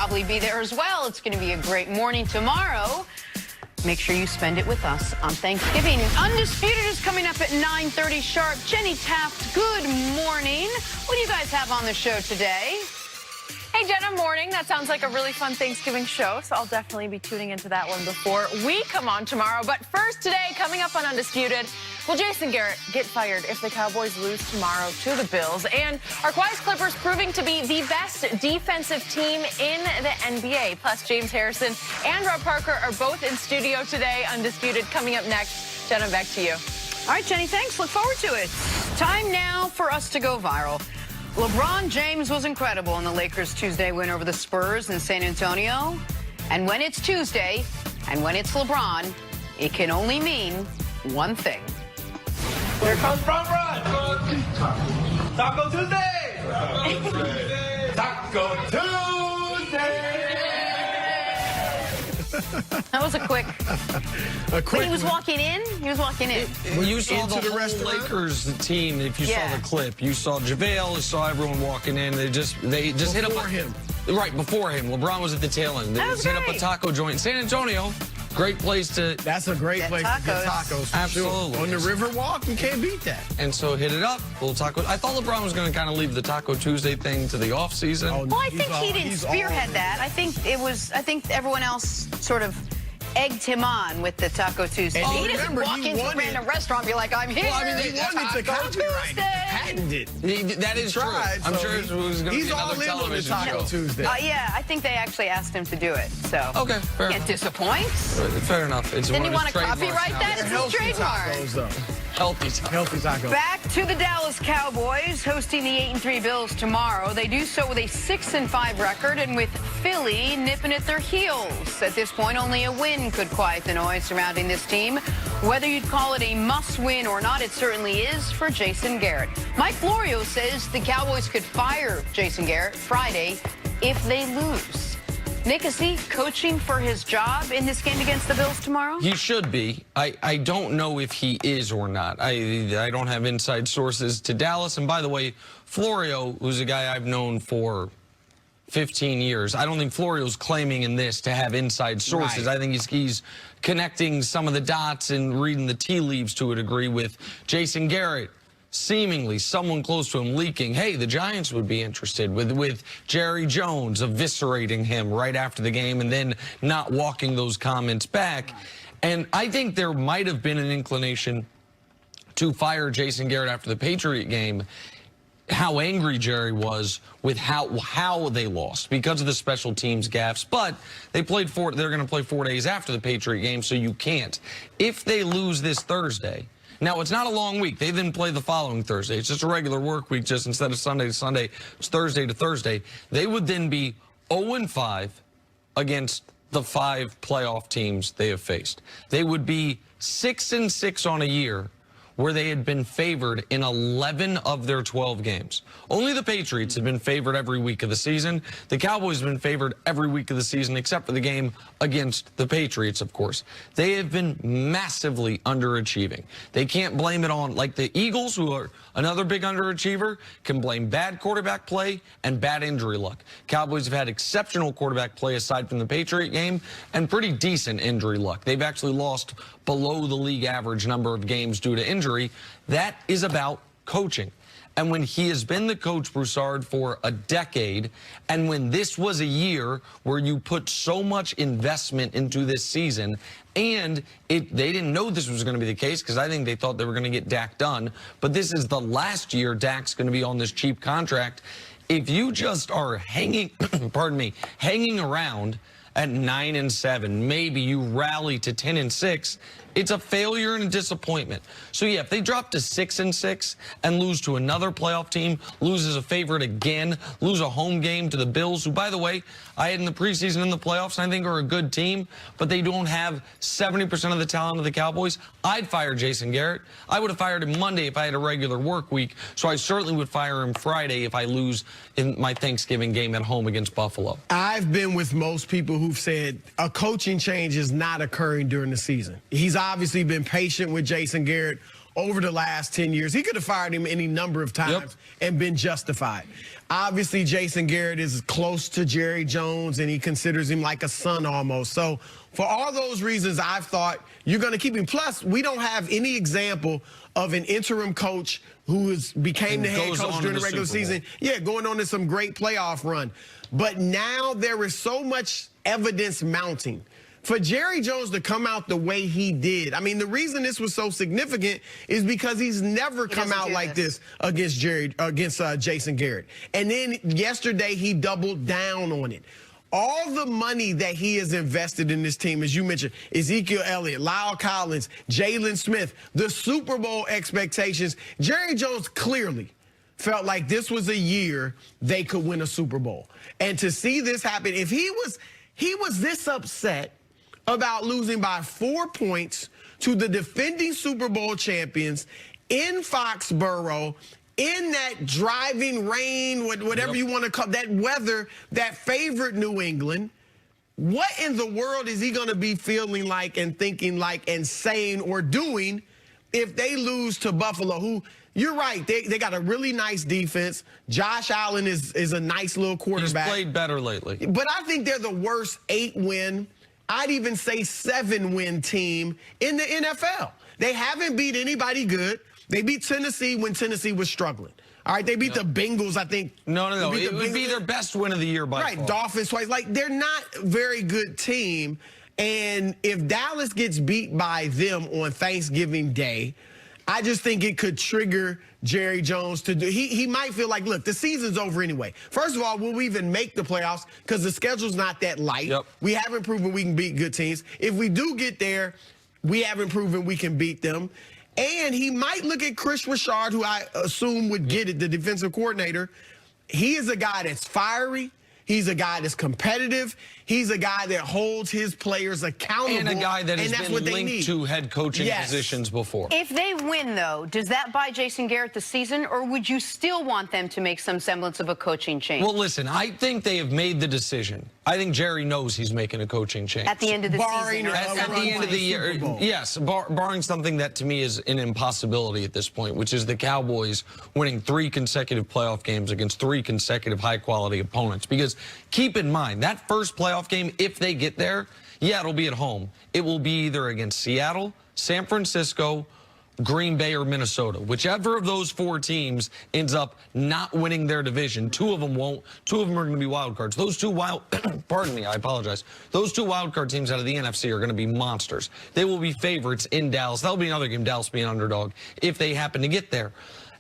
probably be there as well. It's going to be a great morning tomorrow. Make sure you spend it with us on Thanksgiving. Undisputed is coming up at 9:30 sharp. Jenny Taft, good morning. What do you guys have on the show today? Hey, Jenna, morning. That sounds like a really fun Thanksgiving show, so I'll definitely be tuning into that one before we come on tomorrow. But first today, coming up on Undisputed, will Jason Garrett get fired if the Cowboys lose tomorrow to the Bills? And are Kawhi's Clippers proving to be the best defensive team in the NBA? Plus, James Harrison and Rob Parker are both in studio today. Undisputed coming up next. Jenna, back to you. All right, Jenny, thanks. Look forward to it. Time now for us to go viral. LeBron James was incredible in the Lakers' Tuesday win over the Spurs in San Antonio. And when it's Tuesday, and when it's LeBron, it can only mean one thing. Here comes Front Run! Taco Tuesday! Taco Tuesday! That was a quick. When he was walking in, he was walking in. You saw the whole Lakers team. If you saw the clip, you saw JaVale, you saw everyone walking in. They just hit up him. Right before him. LeBron was at the tail end. They just hit up a taco joint in San Antonio. Great place to. That's a great place to get tacos. Absolutely. Sure. On the Riverwalk, you can't beat that. And so hit it up, little taco. I thought LeBron was going to kind of leave the Taco Tuesday thing to the off season. Well, I think he didn't spearhead that. I think everyone else sort of egged him on with the Taco Tuesday. And he doesn't walk into a random restaurant and be like, I'm here. Well, I mean, they wanted to copyright, patented. That is true. I'm sure it was going to be another television show. He's all in on the Taco Tuesday. Yeah, I think they actually asked him to do it. So okay, fair enough. Can't disappoint. Fair enough. It's Didn't he want to copyright that? It's his trademark. Healthy tacos. Back to the Dallas Cowboys, hosting the 8-3 Bills tomorrow. They do so with a 6-5 record and with Philly nipping at their heels. At this point, only a win could quiet the noise surrounding this team. Whether you'd call it a must-win or not, it certainly is for Jason Garrett. Mike Florio says the Cowboys could fire Jason Garrett Friday if they lose. Nick, is he coaching for his job in this game against the Bills tomorrow? He should be. I don't know if he is or not. I don't have inside sources to Dallas. And by the way, Florio, who's a guy I've known for 15 years, I don't think Florio's claiming in this to have inside sources. Right. I think he's connecting some of the dots and reading the tea leaves to a degree with Jason Garrett. Seemingly someone close to him leaking, hey, the Giants would be interested, with Jerry Jones eviscerating him right after the game and then not walking those comments back. And I think there might have been an inclination to fire Jason Garrett after the Patriot game, how angry Jerry was with how they lost because of the special teams gaffes. But they're going to play 4 days after the Patriot game, so you can't. If they lose this Thursday, now, it's not a long week. They then play the following Thursday. It's just a regular work week, just instead of Sunday to Sunday, it's Thursday to Thursday. They would then be 0-5 against the 5 playoff teams they have faced. They would be 6-6 on a year where they had been favored in 11 of their 12 games. Only the Patriots have been favored every week of the season. The Cowboys have been favored every week of the season, except for the game against the Patriots, of course. They have been massively underachieving. They can't blame it on, like the Eagles, who are another big underachiever, can blame bad quarterback play and bad injury luck. Cowboys have had exceptional quarterback play aside from the Patriot game and pretty decent injury luck. They've actually lost below the league average number of games due to injury. That is about coaching. And when he has been the coach, Broussard, for a decade, and when this was a year where you put so much investment into this season, and they didn't know this was going to be the case because I think they thought they were going to get Dak done, but this is the last year Dak's going to be on this cheap contract. If you just are hanging, hanging around at 9-7, maybe you rally to 10-6, it's a failure and a disappointment. So yeah, if they drop to 6-6 and lose to another playoff team, lose as a favorite again, lose a home game to the Bills, who, by the way, I had in the preseason and the playoffs, and I think are a good team, but they don't have 70% of the talent of the Cowboys, I'd fire Jason Garrett. I would have fired him Monday if I had a regular work week, so I certainly would fire him Friday if I lose in my Thanksgiving game at home against Buffalo. I've been with most people who've said a coaching change is not occurring during the season. He's obviously been patient with Jason Garrett over the last 10 years. He could have fired him any number of times and been justified. Obviously, Jason Garrett is close to Jerry Jones, and he considers him like a son almost. So for all those reasons, I've thought you're going to keep him. Plus, we don't have any example of an interim coach who became the head coach during the regular season. Yeah, going on to some great playoff run. But now there is so much evidence mounting. For Jerry Jones to come out the way he did, I mean, the reason this was so significant is because he's never come out like this against Jason Garrett. And then yesterday he doubled down on it. All the money that he has invested in this team, as you mentioned, Ezekiel Elliott, Lyle Collins, Jalen Smith, the Super Bowl expectations, Jerry Jones clearly felt like this was a year they could win a Super Bowl. And to see this happen, if he was this upset about losing by 4 points to the defending Super Bowl champions in Foxborough, in that driving rain, whatever you want to call that weather that favored New England, what in the world is he going to be feeling like and thinking like and saying or doing if they lose to Buffalo, who, you're right, they got a really nice defense. Josh Allen is a nice little quarterback. He's played better lately. But I think they're the worst 8-win, I'd even say 7-win team in the NFL. They haven't beat anybody good. They beat Tennessee when Tennessee was struggling. All right, they beat the Bengals, I think. No. It would be their best win of the year by far. Right, Dolphins twice. Like, they're not a very good team. And if Dallas gets beat by them on Thanksgiving Day, I just think it could trigger Jerry Jones to do. He might feel like, look, the season's over anyway. First of all, will we even make the playoffs? Because the schedule's not that light. Yep. We haven't proven we can beat good teams. If we do get there, we haven't proven we can beat them. And he might look at Chris Richard, who I assume would get it, the defensive coordinator. He is a guy that's fiery. He's a guy that's competitive. He's a guy that holds his players accountable. And a guy that has been linked to head coaching positions before. If they win, though, does that buy Jason Garrett the season, or would you still want them to make some semblance of a coaching change? Well, listen, I think they have made the decision. I think Jerry knows he's making a coaching change. At the end of the season. At the end of the year, yes, barring something that to me is an impossibility at this point, which is the Cowboys winning 3 consecutive playoff games against 3 consecutive high-quality opponents. Because keep in mind, that first playoff game, if they get there, yeah, it'll be at home. It will be either against Seattle, San Francisco, Green Bay, or Minnesota. Whichever of those 4 teams ends up not winning their division, 2 of them won't. 2 of them are going to be wild cards. Those 2 pardon me, I apologize. Those 2 wild card teams out of the NFC are going to be monsters. They will be favorites in Dallas. That'll be another game, Dallas being underdog, if they happen to get there.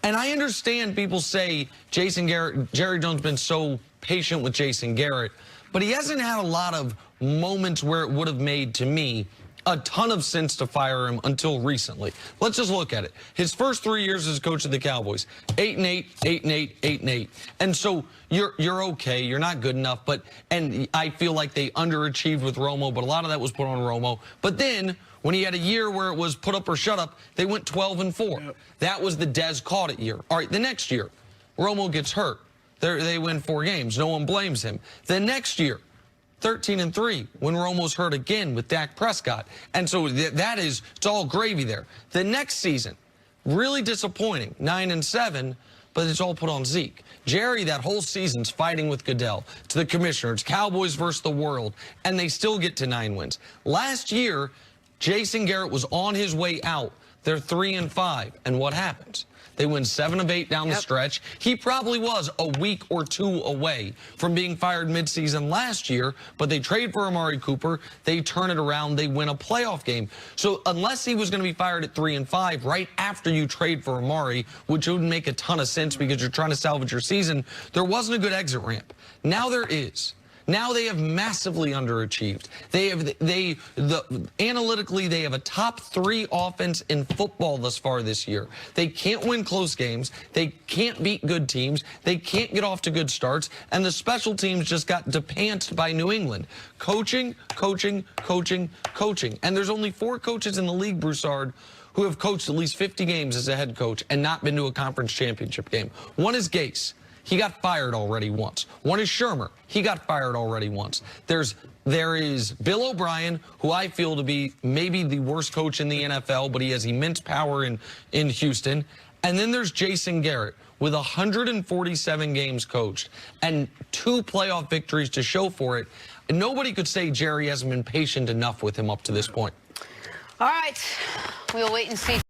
And I understand people say Jason Garrett, Jerry Jones been so patient with Jason Garrett, but he hasn't had a lot of moments where it would have made, to me, a ton of sense to fire him until recently. Let's just look at it. His first 3 years as coach of the Cowboys, 8-8, 8-8, 8-8. And so you're okay. You're not good enough. And I feel like they underachieved with Romo, but a lot of that was put on Romo. But then when he had a year where it was put up or shut up, they went 12-4. Yep. That was the Dez caught it year. All right, the next year, Romo gets hurt. They win 4 games. No one blames him. The next year, 13-3 when Romo's hurt again with Dak Prescott. And so it's all gravy there. The next season, really disappointing, 9-7, but it's all put on Zeke. Jerry, that whole season's fighting with Goodell. It's the commissioner. It's Cowboys versus the world. And they still get to 9 wins. Last year, Jason Garrett was on his way out. They're 3-5. And what happens? They win 7 of 8 down the stretch. He probably was a week or 2 away from being fired midseason last year, but they trade for Amari Cooper. They turn it around. They win a playoff game. So unless he was going to be fired at 3-5 right after you trade for Amari, which would make a ton of sense because you're trying to salvage your season, there wasn't a good exit ramp. Now there is. Now they have massively underachieved. Analytically, they have a top 3 offense in football thus far this year. They can't win close games. They can't beat good teams. They can't get off to good starts. And the special teams just got depantsed by New England. Coaching. And there's only 4 coaches in the league, Broussard, who have coached at least 50 games as a head coach and not been to a conference championship game. One is Gase. He got fired already once. One is Shermer. He got fired already once. There is Bill O'Brien, who I feel to be maybe the worst coach in the NFL, but he has immense power in Houston. And then there's Jason Garrett. with 147 games coached and 2 playoff victories to show for it. And nobody could say Jerry hasn't been patient enough with him up to this point. All right, we'll wait and see.